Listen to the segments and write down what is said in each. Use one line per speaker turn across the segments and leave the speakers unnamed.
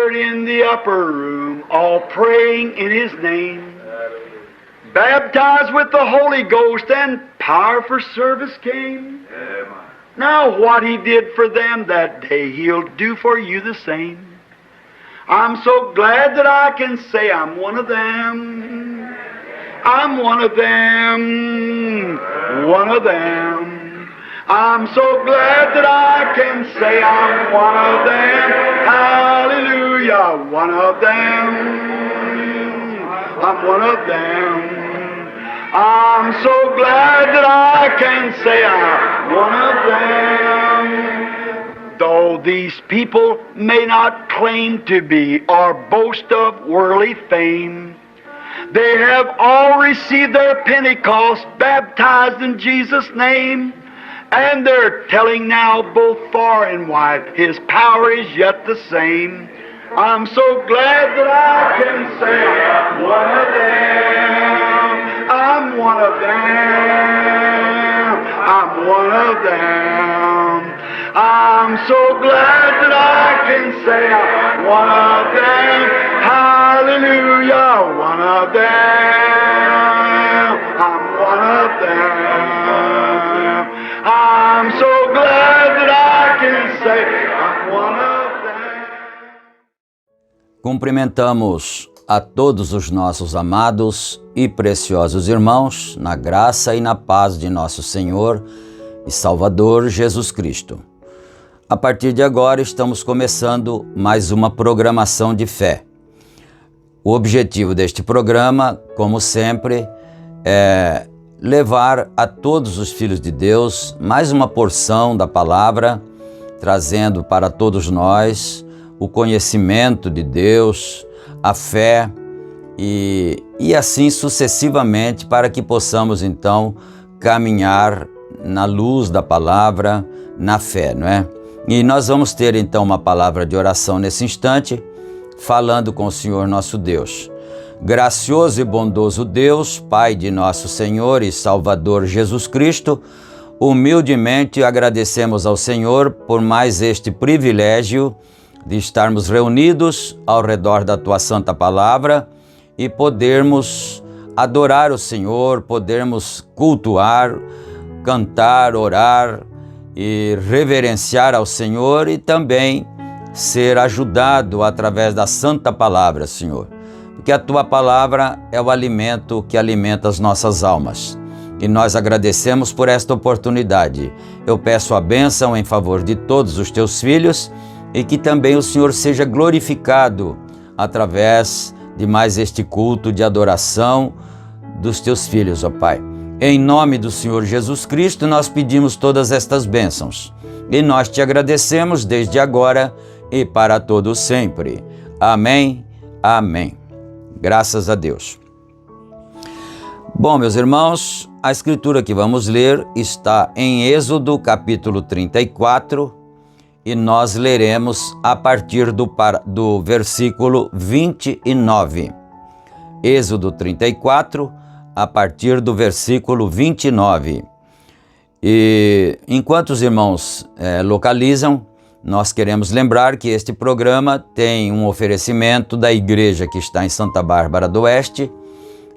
gathered in the upper room, all praying in His name. Baptized with the Holy Ghost, and power for service came. Now what He did for them that day, He'll do for you the same. I'm so glad that I can say I'm one of them. I'm one of them. One of them. I'm so glad that I can say I'm one of them. Hallelujah. One of them. I'm one of them. I'm so glad that I can say I'm one of them. Though these people may not claim to be or boast of worldly fame, they have all received their Pentecost, baptized in Jesus' name, and they're telling now both far and wide, His power is yet the same. I'm so glad that I can say I'm one of them. I'm one of them. I'm one of them. I'm so glad that I can say I'm one of them. Hallelujah, one of them. I'm one of them. I'm so glad that I can say I'm one of them.
Cumprimentamos a todos os nossos amados e preciosos irmãos, na graça e na paz de nosso Senhor e Salvador Jesus Cristo. A partir de agora estamos começando mais uma programação de fé. O objetivo deste programa, como sempre, é levar a todos os filhos de Deus mais uma porção da palavra, trazendo para todos nós o conhecimento de Deus, a fé e assim sucessivamente, para que possamos então caminhar na luz da palavra, na fé, não é? E nós vamos ter então uma palavra de oração nesse instante, falando com o Senhor nosso Deus. Gracioso e bondoso Deus, Pai de nosso Senhor e Salvador Jesus Cristo, humildemente agradecemos ao Senhor por mais este privilégio de estarmos reunidos ao redor da Tua Santa Palavra e podermos adorar o Senhor, podermos cultuar, cantar, orar e reverenciar ao Senhor e também ser ajudado através da Santa Palavra, Senhor. Porque a Tua Palavra é o alimento que alimenta as nossas almas. E nós agradecemos por esta oportunidade. Eu peço a bênção em favor de todos os Teus filhos e que também o Senhor seja glorificado através de mais este culto de adoração dos Teus filhos, ó Pai. Em nome do Senhor Jesus Cristo, nós pedimos todas estas bênçãos. E nós Te agradecemos desde agora e para todo sempre. Amém, amém. Graças a Deus. Bom, meus irmãos, a escritura que vamos ler está em Êxodo, capítulo 34, e nós leremos a partir do versículo 29. Êxodo 34, a partir do versículo 29. E enquanto os irmãos localizam, nós queremos lembrar que este programa tem um oferecimento da igreja que está em Santa Bárbara do Oeste,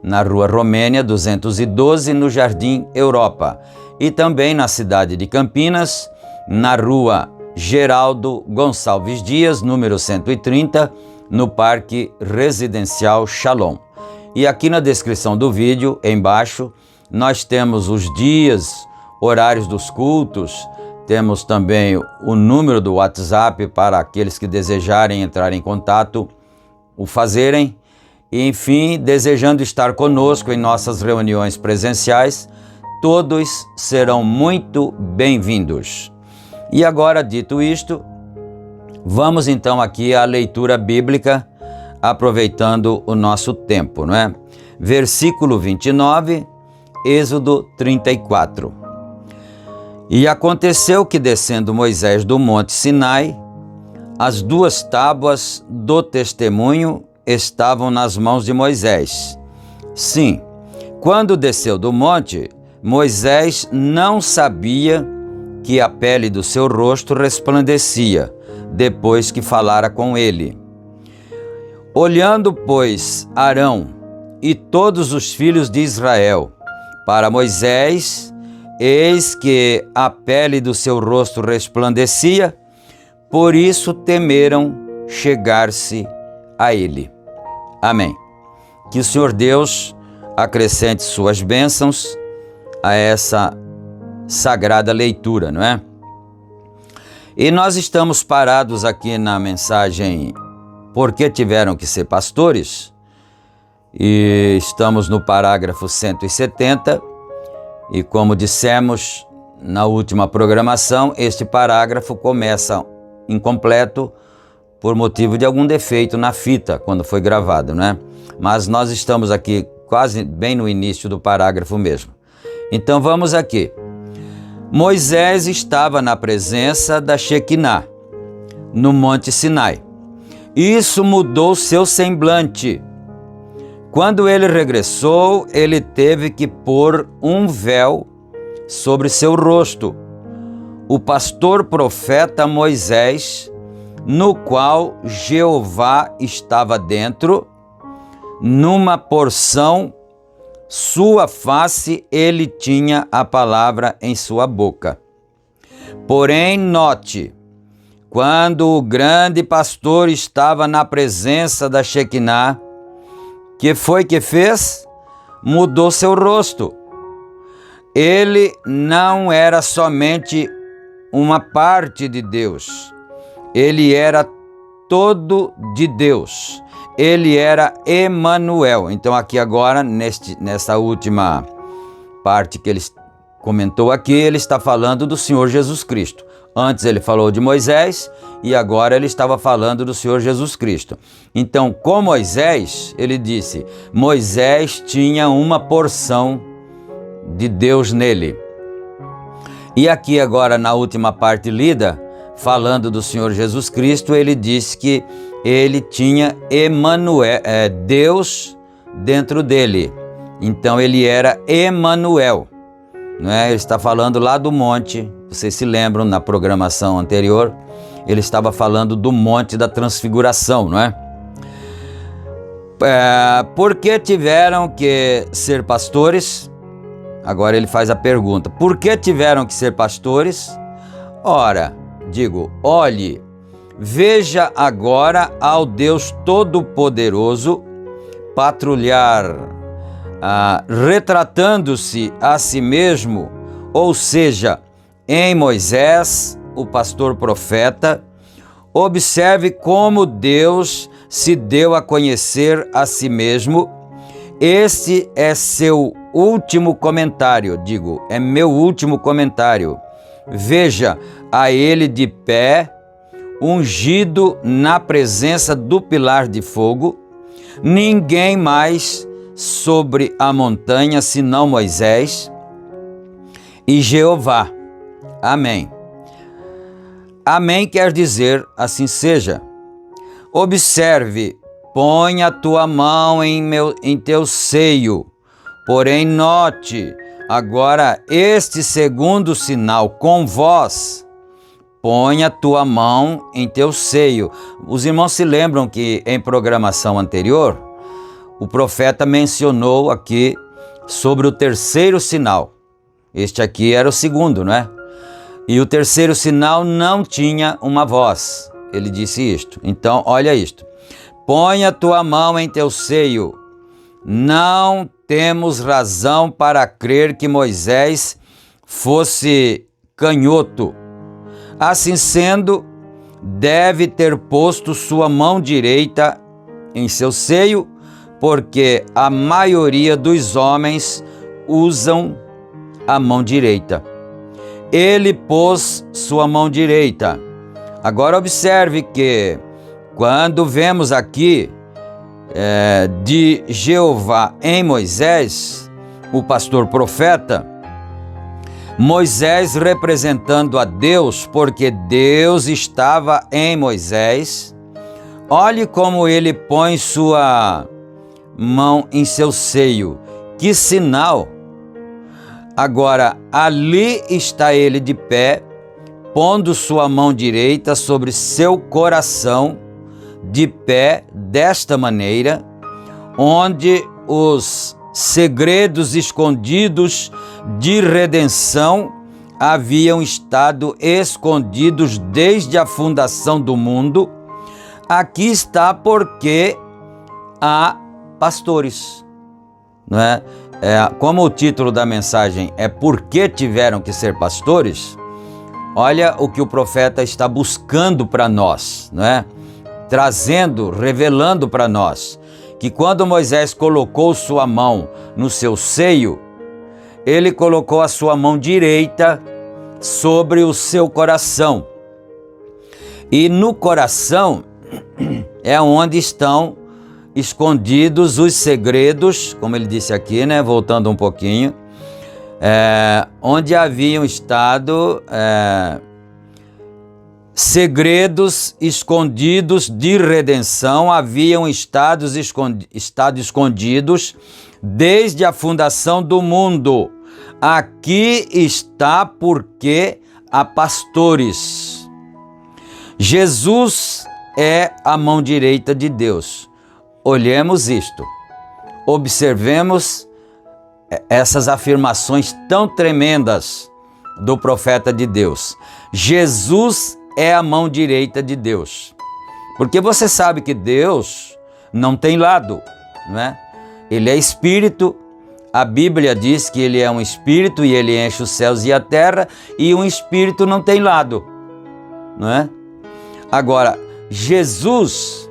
na Rua Romênia 212, no Jardim Europa, e também na cidade de Campinas, na Rua Geraldo Gonçalves Dias, número 130, no Parque Residencial Shalom. E aqui na descrição do vídeo, embaixo, nós temos os dias, horários dos cultos, temos também o número do WhatsApp para aqueles que desejarem entrar em contato, o fazerem. E, enfim, desejando estar conosco em nossas reuniões presenciais, todos serão muito bem-vindos. E agora, dito isto, vamos então aqui à leitura bíblica, aproveitando o nosso tempo, não é? Versículo 29, Êxodo 34. E aconteceu que, descendo Moisés do monte Sinai, as 2 tábuas do testemunho estavam nas mãos de Moisés. Sim, quando desceu do monte, Moisés não sabia que a pele do seu rosto resplandecia, depois que falara com ele. Olhando, pois, Arão e todos os filhos de Israel para Moisés, eis que a pele do seu rosto resplandecia, por isso temeram chegar-se a ele. Amém. Que o Senhor Deus acrescente suas bênçãos a essa sagrada leitura, não é? E nós estamos parados aqui na mensagem Por que tiveram que ser pastores? E estamos no parágrafo 170 e, como dissemos na última programação, este parágrafo começa incompleto por motivo de algum defeito na fita quando foi gravado, né? Mas nós estamos aqui quase bem no início do parágrafo mesmo. Então vamos aqui. Moisés estava na presença da Shekinah, no Monte Sinai. Isso mudou seu semblante. Quando ele regressou, ele teve que pôr um véu sobre seu rosto. O pastor profeta Moisés, no qual Jeová estava dentro, numa porção, sua face, ele tinha a palavra em sua boca. Porém, note, quando o grande pastor estava na presença da Shekinah, que foi que fez? Mudou seu rosto. Ele não era somente uma parte de Deus, ele era todo de Deus. Ele era Emanuel. Então aqui agora, nessa última parte que ele comentou aqui, ele está falando do Senhor Jesus Cristo. Antes ele falou de Moisés e agora ele estava falando do Senhor Jesus Cristo. Então, com Moisés, ele disse, Moisés tinha uma porção de Deus nele. E aqui agora, na última parte lida, falando do Senhor Jesus Cristo, ele disse que ele tinha Emanuel, Deus dentro dele. Então ele era Emanuel, não é? Ele está falando lá do monte. Vocês se lembram, na programação anterior, ele estava falando do Monte da Transfiguração, não é? Por que tiveram que ser pastores? Agora ele faz a pergunta, por que tiveram que ser pastores? Ora, olhe, veja agora ao Deus Todo-Poderoso patrulhar, retratando-se a si mesmo, ou seja, em Moisés, o pastor profeta. Observe como Deus se deu a conhecer a si mesmo. Este é seu último comentário, é meu último comentário. Veja a ele de pé, ungido na presença do pilar de fogo, ninguém mais sobre a montanha senão Moisés e Jeová. Amém. Amém quer dizer, assim seja. Observe, põe a tua mão em teu seio. Porém, note, agora este segundo sinal com vós. Põe a tua mão em teu seio. Os irmãos se lembram que em programação anterior, o profeta mencionou aqui sobre o terceiro sinal. Este aqui era o segundo, não é? E o terceiro sinal não tinha uma voz. Ele disse isto. Então, olha isto. Põe a tua mão em teu seio. Não temos razão para crer que Moisés fosse canhoto. Assim sendo, deve ter posto sua mão direita em seu seio, porque a maioria dos homens usam a mão direita. Ele pôs sua mão direita. Agora observe que quando vemos aqui de Jeová em Moisés, o pastor profeta, Moisés representando a Deus, porque Deus estava em Moisés. Olhe como ele põe sua mão em seu seio. Que sinal! Agora, ali está ele de pé, pondo sua mão direita sobre seu coração, de pé desta maneira, onde os segredos escondidos de redenção haviam estado escondidos desde a fundação do mundo. Aqui está porque há pastores, não é? Como o título da mensagem é "Por que tiveram que ser pastores?", olha o que o profeta está buscando para nós, não é? Trazendo, revelando para nós, que quando Moisés colocou sua mão no seu seio, ele colocou a sua mão direita sobre o seu coração. E no coração é onde estão escondidos os segredos, como ele disse aqui, né? Voltando um pouquinho, onde haviam estado segredos escondidos de redenção, haviam estado escondidos desde a fundação do mundo. Aqui está porque há pastores. Jesus é a mão direita de Deus. Olhemos isto, observemos essas afirmações tão tremendas do profeta de Deus. Jesus é a mão direita de Deus. Porque você sabe que Deus não tem lado, não é? Ele é espírito. A Bíblia diz que ele é um espírito e ele enche os céus e a terra, e um espírito não tem lado, não é? Agora, Jesus,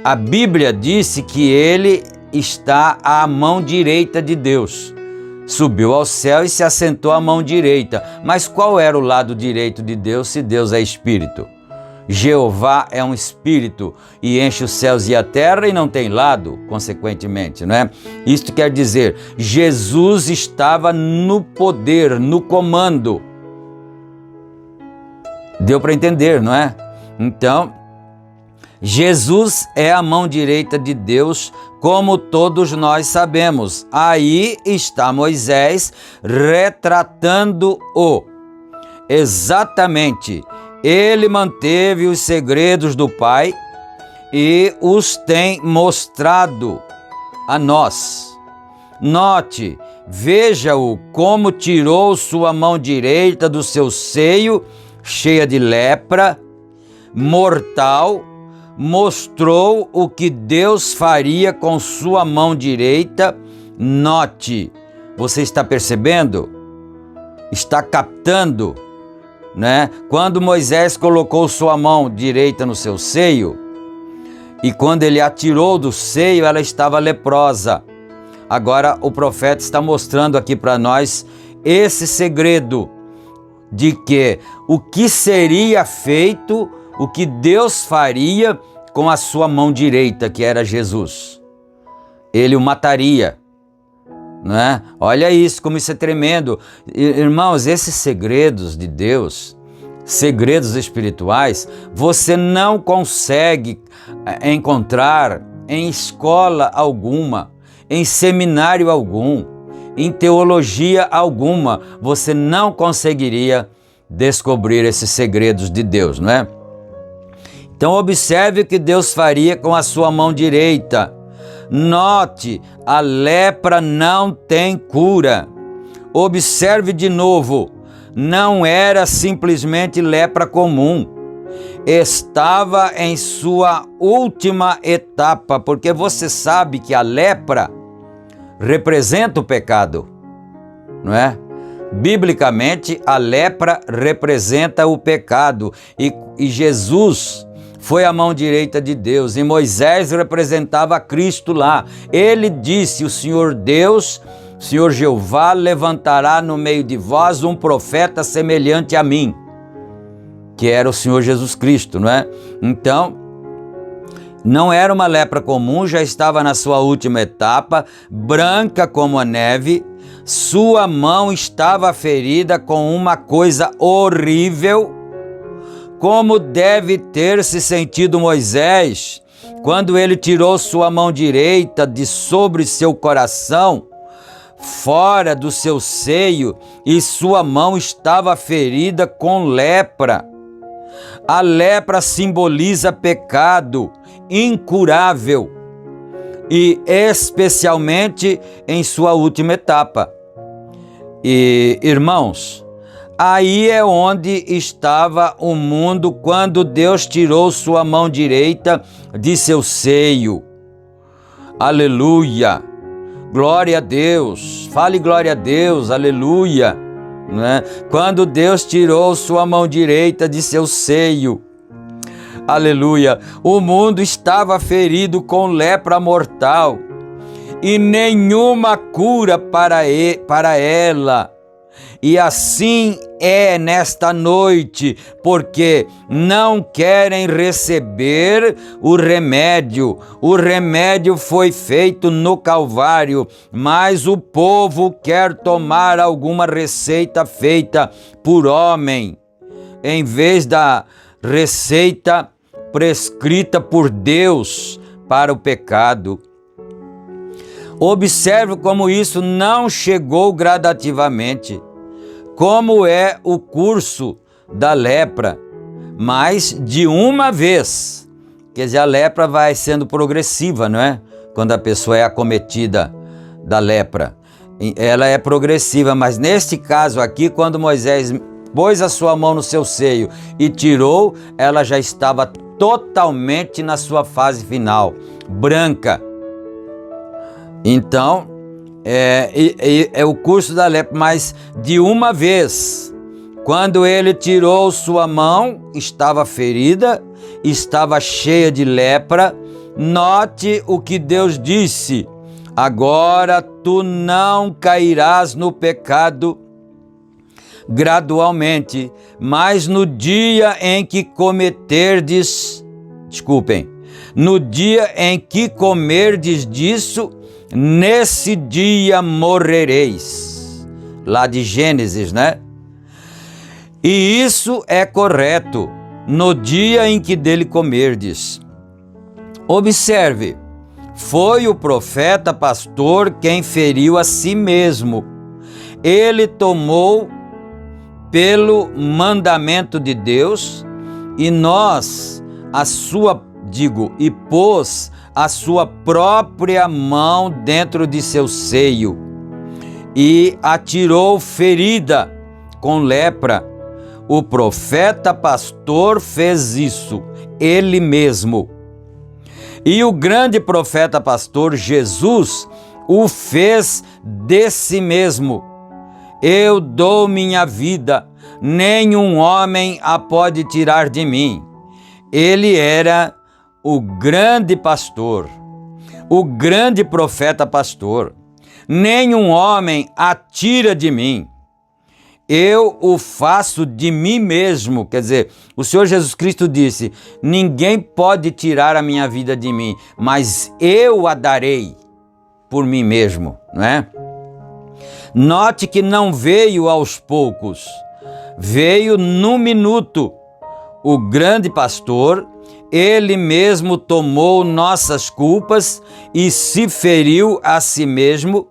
a Bíblia disse que ele está à mão direita de Deus. Subiu ao céu e se assentou à mão direita. Mas qual era o lado direito de Deus se Deus é espírito? Jeová é um espírito e enche os céus e a terra e não tem lado, consequentemente, não é? Isto quer dizer, Jesus estava no poder, no comando. Deu para entender, não é? Então, Jesus é a mão direita de Deus, como todos nós sabemos. Aí está Moisés retratando-o. Exatamente. Ele manteve os segredos do Pai e os tem mostrado a nós. Note, veja-o como tirou sua mão direita do seu seio, cheia de lepra mortal, mostrou o que Deus faria com sua mão direita. Note, você está percebendo? Está captando? Né? Quando Moisés colocou sua mão direita no seu seio, e quando ele a tirou do seio, ela estava leprosa. Agora o profeta está mostrando aqui para nós esse segredo de que o que seria feito, o que Deus faria com a sua mão direita, que era Jesus. Ele o mataria. Né? Olha isso, como isso é tremendo. Irmãos, esses segredos de Deus, segredos espirituais, você não consegue encontrar em escola alguma, em seminário algum, em teologia alguma. Você não conseguiria descobrir esses segredos de Deus, não é? Então observe o que Deus faria com a sua mão direita. Note, a lepra não tem cura. Observe de novo, não era simplesmente lepra comum. Estava em sua última etapa, porque você sabe que a lepra representa o pecado, não é? Biblicamente, a lepra representa o pecado e Jesus foi a mão direita de Deus, e Moisés representava Cristo lá. Ele disse: o Senhor Deus, o Senhor Jeová levantará no meio de vós um profeta semelhante a mim, que era o Senhor Jesus Cristo, não é? Então, não era uma lepra comum, já estava na sua última etapa, branca como a neve. Sua mão estava ferida com uma coisa horrível. Como deve ter se sentido Moisés quando ele tirou sua mão direita de sobre seu coração, fora do seu seio, e sua mão estava ferida com lepra. A lepra simboliza pecado incurável e especialmente em sua última etapa. E, irmãos, aí é onde estava o mundo quando Deus tirou sua mão direita de seu seio. Aleluia! Glória a Deus! Fale glória a Deus, aleluia! Né? Quando Deus tirou sua mão direita de seu seio. Aleluia! O mundo estava ferido com lepra mortal e nenhuma cura para ela. E assim é nesta noite, porque não querem receber o remédio. O remédio foi feito no Calvário, mas o povo quer tomar alguma receita feita por homem, em vez da receita prescrita por Deus para o pecado. Observe como isso não chegou gradativamente, como é o curso da lepra, mas de uma vez. Quer dizer, a lepra vai sendo progressiva, não é? Quando a pessoa é acometida da lepra, ela é progressiva, mas neste caso aqui, quando Moisés pôs a sua mão no seu seio e tirou, ela já estava totalmente na sua fase final, branca. Então, é o curso da lepra, mas de uma vez. Quando ele tirou sua mão, estava ferida, estava cheia de lepra. Note o que Deus disse: agora tu não cairás no pecado gradualmente, mas no dia em que comerdes disso, nesse dia morrereis. Lá de Gênesis, né? E isso é correto, no dia em que dele comerdes. Observe, foi o profeta pastor quem feriu a si mesmo. Ele tomou pelo mandamento de Deus e pôs a sua própria mão dentro de seu seio e atirou ferida com lepra. O profeta pastor fez isso, ele mesmo. E o grande profeta pastor Jesus o fez de si mesmo. Eu dou minha vida, nenhum homem a pode tirar de mim. Ele era o grande pastor, o grande profeta pastor. Nenhum homem a tira de mim. Eu o faço de mim mesmo. Quer dizer, o Senhor Jesus Cristo disse: ninguém pode tirar a minha vida de mim, mas eu a darei por mim mesmo, não é? Note que não veio aos poucos, veio num minuto. O grande pastor, ele mesmo tomou nossas culpas e se feriu a si mesmo,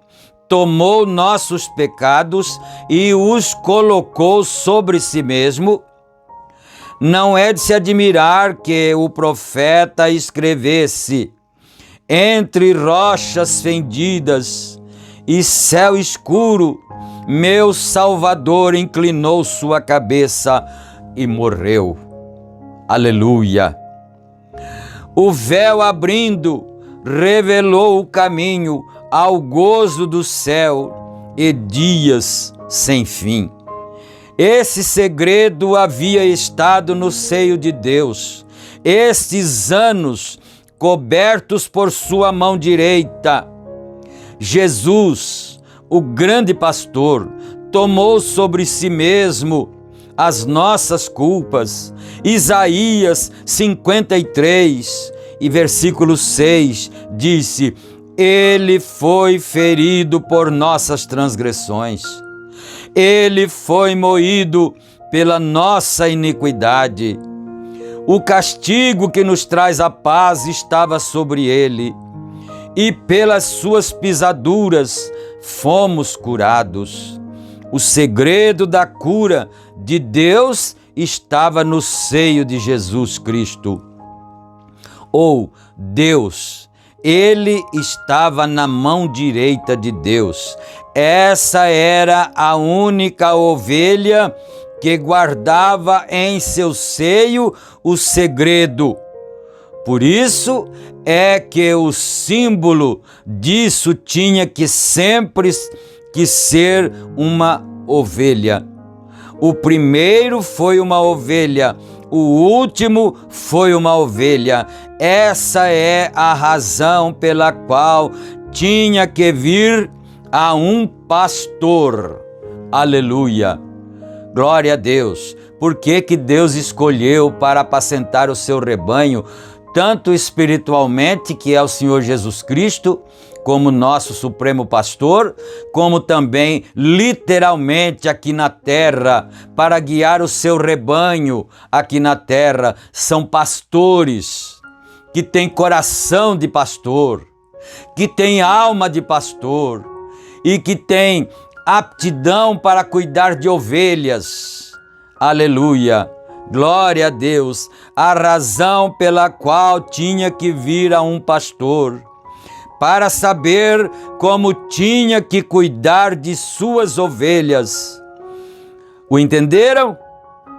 tomou nossos pecados e os colocou sobre si mesmo. Não é de se admirar que o profeta escrevesse: entre rochas fendidas e céu escuro, meu Salvador inclinou sua cabeça e morreu. Aleluia! O véu abrindo revelou o caminho ao gozo do céu e dias sem fim. Esse segredo havia estado no seio de Deus, estes anos cobertos por sua mão direita. Jesus, o grande pastor, tomou sobre si mesmo as nossas culpas. Isaías 53 e versículo 6 disse: ele foi ferido por nossas transgressões, ele foi moído pela nossa iniquidade. O castigo que nos traz a paz estava sobre ele, e pelas suas pisaduras fomos curados. O segredo da cura de Deus estava no seio de Jesus Cristo. Ou Deus, ele estava na mão direita de Deus. Essa era a única ovelha que guardava em seu seio o segredo. Por isso é que o símbolo disso tinha que sempre que ser uma ovelha. O primeiro foi uma ovelha, o último foi uma ovelha. Essa é a razão pela qual tinha que vir a um pastor. Aleluia! Glória a Deus! Por que que Deus escolheu para apacentar o seu rebanho, tanto espiritualmente, que é o Senhor Jesus Cristo, como nosso supremo pastor, como também literalmente aqui na terra, para guiar o seu rebanho aqui na terra? São pastores que têm coração de pastor, que têm alma de pastor e que têm aptidão para cuidar de ovelhas. Aleluia! Glória a Deus! A razão pela qual tinha que vir a um pastor, para saber como tinha que cuidar de suas ovelhas. O entenderam?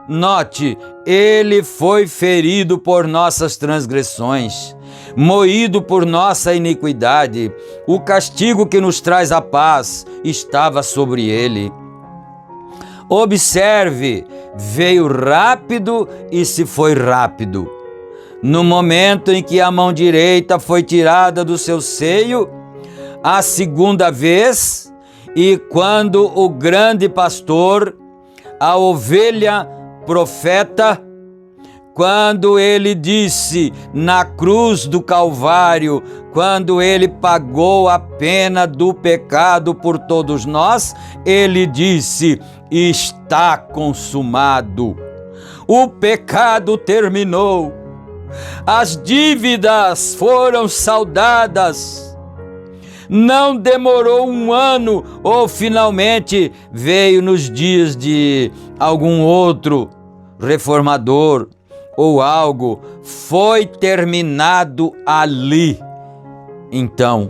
Note, ele foi ferido por nossas transgressões, moído por nossa iniquidade. O castigo que nos traz a paz estava sobre ele. Observe, veio rápido e se foi rápido. No momento em que a mão direita foi tirada do seu seio, a segunda vez, e quando o grande pastor, a ovelha profeta, quando ele disse na cruz do Calvário, quando ele pagou a pena do pecado por todos nós, ele disse: está consumado. O pecado terminou. As dívidas foram saldadas. Não demorou um ano, ou finalmente veio nos dias de algum outro reformador ou algo, foi terminado ali. Então,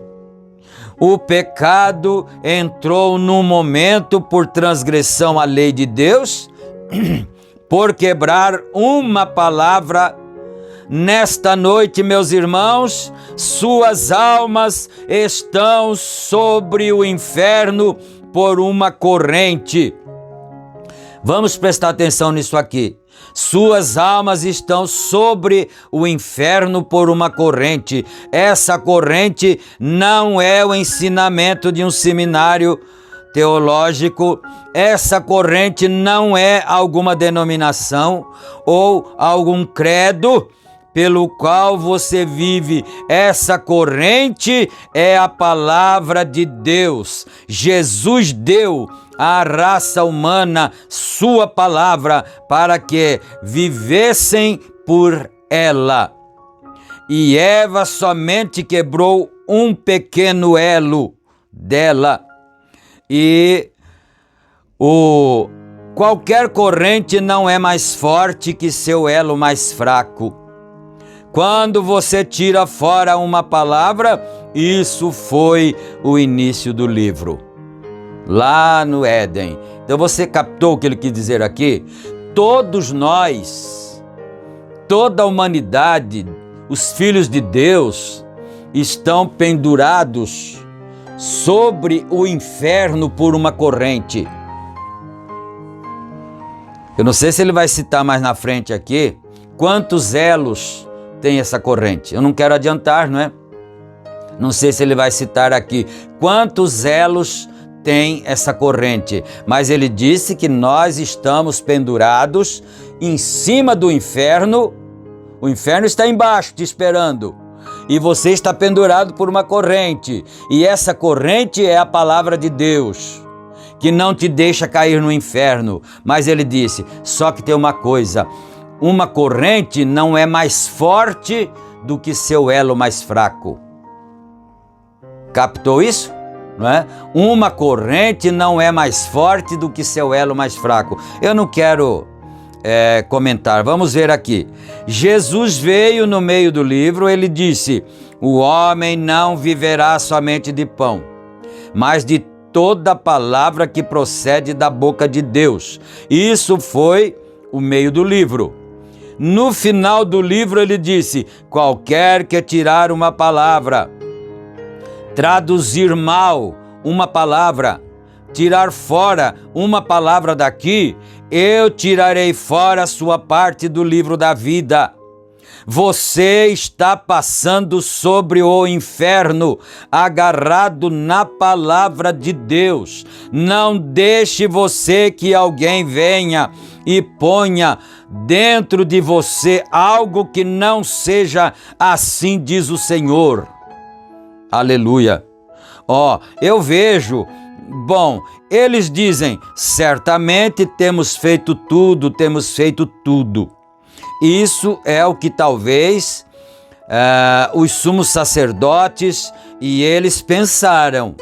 o pecado entrou num momento por transgressão à lei de Deus, por quebrar uma palavra. Nesta noite, meus irmãos, suas almas estão sobre o inferno por uma corrente. Vamos prestar atenção nisso aqui. Suas almas estão sobre o inferno por uma corrente. Essa corrente não é o ensinamento de um seminário teológico. Essa corrente não é alguma denominação ou algum credo pelo qual você vive. Essa corrente é a palavra de Deus. Jesus deu à raça humana sua palavra para que vivessem por ela. E Eva somente quebrou um pequeno elo dela. E qualquer corrente não é mais forte que seu elo mais fraco. Quando você tira fora uma palavra, isso foi o início do livro, lá no Éden. Então você captou o que ele quis dizer aqui? Todos nós, toda a humanidade, os filhos de Deus, estão pendurados sobre o inferno por uma corrente. Eu não sei se ele vai citar mais na frente aqui quantos elos tem essa corrente. Eu não quero adiantar, não é? Não sei se ele vai citar aqui quantos elos tem essa corrente, mas ele disse que nós estamos pendurados em cima do inferno. O inferno está embaixo te esperando e você está pendurado por uma corrente, e essa corrente é a palavra de Deus, que não te deixa cair no inferno. Mas ele disse, só que tem uma coisa: uma corrente não é mais forte do que seu elo mais fraco. Captou isso? Não é? Uma corrente não é mais forte do que seu elo mais fraco. Eu não quero comentar. Vamos ver aqui. Jesus veio no meio do livro, ele disse: o homem não viverá somente de pão, mas de toda palavra que procede da boca de Deus. Isso foi o meio do livro. No final do livro ele disse: qualquer que tirar uma palavra, traduzir mal uma palavra, tirar fora uma palavra daqui, eu tirarei fora a sua parte do livro da vida. Você está passando sobre o inferno, agarrado na palavra de Deus. Não deixe você que alguém venha e ponha dentro de você algo que não seja assim, diz o Senhor. Aleluia. Eu vejo, eles dizem, certamente temos feito tudo. Isso é o que talvez os sumos sacerdotes e eles pensaram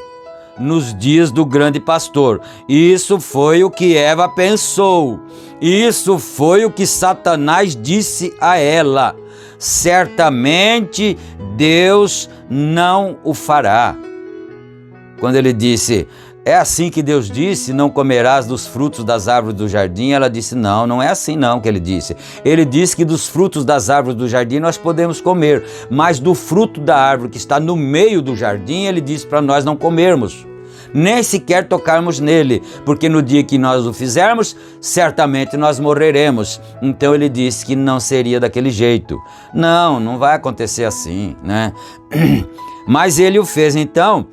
nos dias do grande pastor. Isso foi o que Eva pensou. Isso foi o que Satanás disse a ela. Certamente Deus não o fará. Quando ele disse: é assim que Deus disse, não comerás dos frutos das árvores do jardim, ela disse: não, não é assim não que ele disse. Ele disse que dos frutos das árvores do jardim nós podemos comer, mas do fruto da árvore que está no meio do jardim, ele disse para nós não comermos, nem sequer tocarmos nele, porque no dia que nós o fizermos, certamente nós morreremos. Então ele disse que não seria daquele jeito. Não vai acontecer assim, né? Mas ele o fez. Então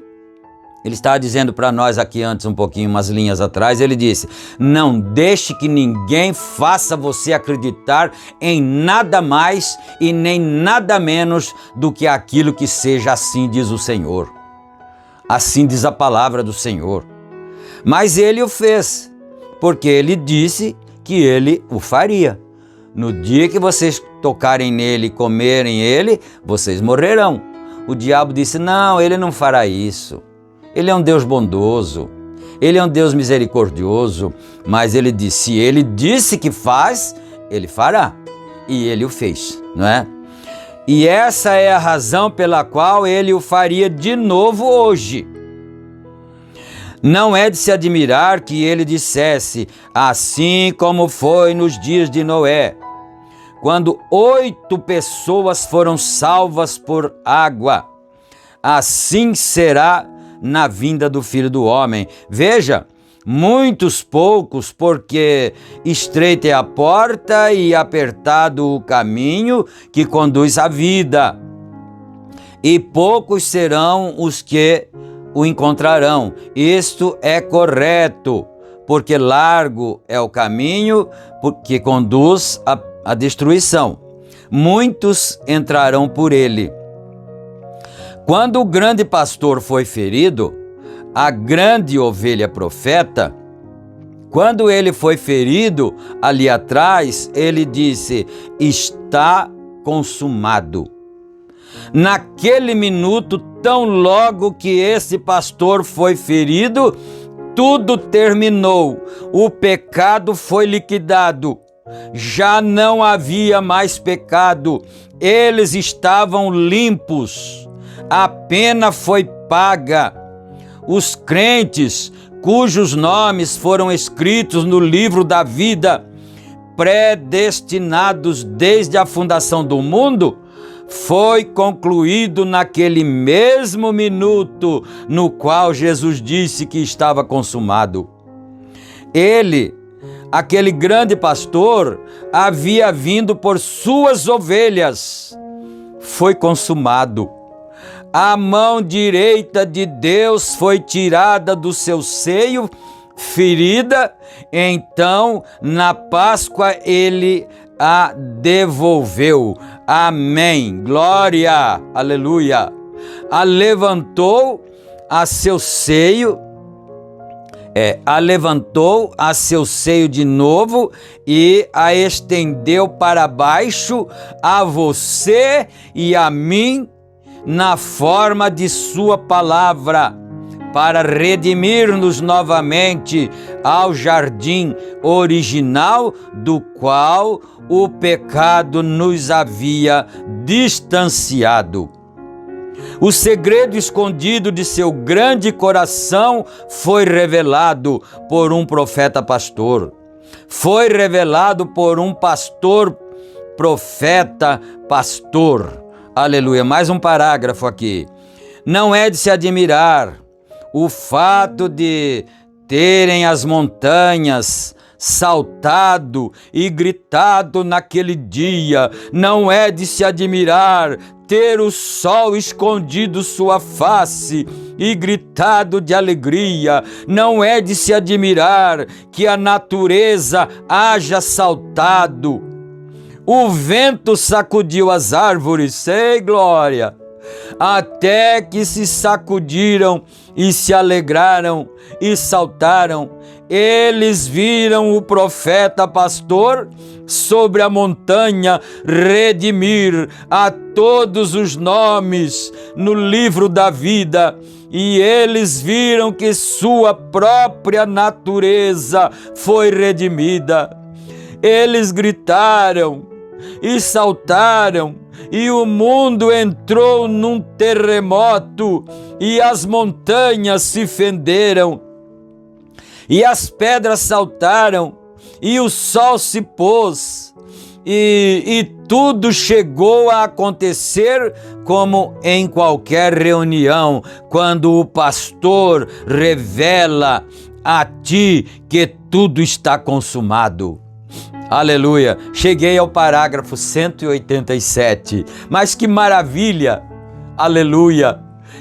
ele estava dizendo para nós aqui antes, um pouquinho, umas linhas atrás, ele disse: não deixe que ninguém faça você acreditar em nada mais e nem nada menos do que aquilo que seja assim, diz o Senhor. Assim diz a palavra do Senhor. Mas ele o fez, porque ele disse que ele o faria. No dia que vocês tocarem nele e comerem ele, vocês morrerão. O diabo disse: não, ele não fará isso. Ele é um Deus bondoso, ele é um Deus misericordioso, mas ele disse: se ele disse que faz, ele fará. E ele o fez, não é? E essa é a razão pela qual ele o faria de novo hoje. Não é de se admirar que ele dissesse: assim como foi nos dias de Noé, quando 8 pessoas foram salvas por água, assim será na vinda do Filho do Homem. Veja, muitos poucos, porque estreita é a porta e apertado o caminho que conduz à vida, e poucos serão os que o encontrarão. Isto é correto, porque largo é o caminho que conduz à destruição. Muitos entrarão por ele. Quando o grande pastor foi ferido, a grande ovelha profeta, quando ele foi ferido ali atrás, ele disse: está consumado. Naquele minuto, tão logo que esse pastor foi ferido, tudo terminou. O pecado foi liquidado. Já não havia mais pecado. Eles estavam limpos. A pena foi paga. Os crentes cujos nomes foram escritos no livro da vida, predestinados desde a fundação do mundo, foi concluído naquele mesmo minuto no qual Jesus disse que estava consumado. Ele, aquele grande pastor, havia vindo por suas ovelhas. Foi consumado. A mão direita de Deus foi tirada do seu seio, ferida, então na Páscoa ele a devolveu. Amém. Glória, aleluia. A levantou a seu seio, de novo e a estendeu para baixo a você e a mim, na forma de sua palavra, para redimir-nos novamente ao jardim original do qual o pecado nos havia distanciado. O segredo escondido de seu grande coração foi revelado por um profeta pastor. Foi revelado por um pastor, profeta, pastor. Aleluia. Mais um parágrafo aqui. Não é de se admirar o fato de terem as montanhas saltado e gritado naquele dia. Não é de se admirar ter o sol escondido sua face e gritado de alegria. Não é de se admirar que a natureza haja saltado. O vento sacudiu as árvores, sei glória, até que se sacudiram e se alegraram e saltaram. Eles viram o profeta pastor sobre a montanha redimir a todos os nomes no livro da vida, e eles viram que sua própria natureza foi redimida. Eles gritaram e saltaram, e o mundo entrou num terremoto, e as montanhas se fenderam, e as pedras saltaram, e o sol se pôs, e tudo chegou a acontecer como em qualquer reunião, quando o pastor revela a ti que tudo está consumado. Aleluia! Cheguei ao parágrafo 187. Mas que maravilha! Aleluia!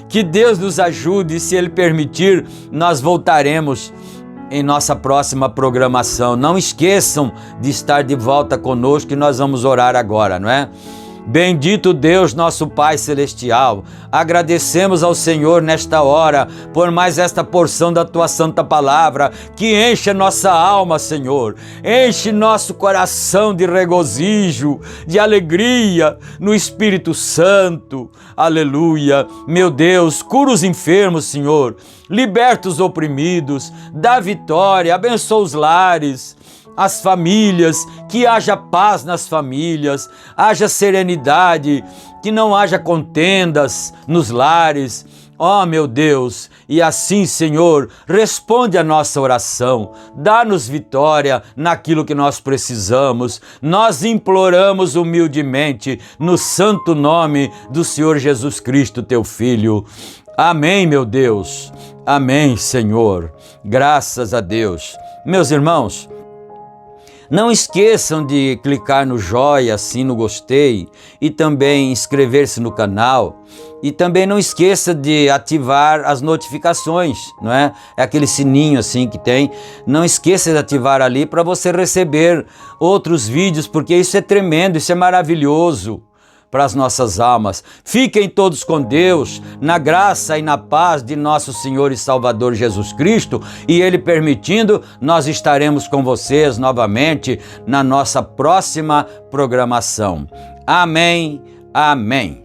Que Deus nos ajude, e se Ele permitir, nós voltaremos em nossa próxima programação. Não esqueçam de estar de volta conosco, e nós vamos orar agora, não é? Bendito Deus, nosso Pai Celestial, agradecemos ao Senhor nesta hora por mais esta porção da Tua Santa Palavra, que enche a nossa alma, Senhor, enche nosso coração de regozijo, de alegria no Espírito Santo. Aleluia! Meu Deus, cura os enfermos, Senhor, liberta os oprimidos, dá vitória, abençoa os lares, as famílias, que haja paz nas famílias, haja serenidade, que não haja contendas nos lares. Ó meu Deus, e assim, Senhor, responde a nossa oração, dá-nos vitória naquilo que nós precisamos. Nós imploramos humildemente no santo nome do Senhor Jesus Cristo, Teu Filho. Amém, meu Deus. Amém, Senhor. Graças a Deus. Meus irmãos, não esqueçam de clicar no joia, assim, no gostei, e também inscrever-se no canal. E também não esqueça de ativar as notificações, não é? É aquele sininho assim que tem. Não esqueça de ativar ali para você receber outros vídeos, porque isso é tremendo, isso é maravilhoso para as nossas almas. Fiquem todos com Deus, na graça e na paz de nosso Senhor e Salvador Jesus Cristo, e Ele permitindo, nós estaremos com vocês novamente na nossa próxima programação. Amém, amém.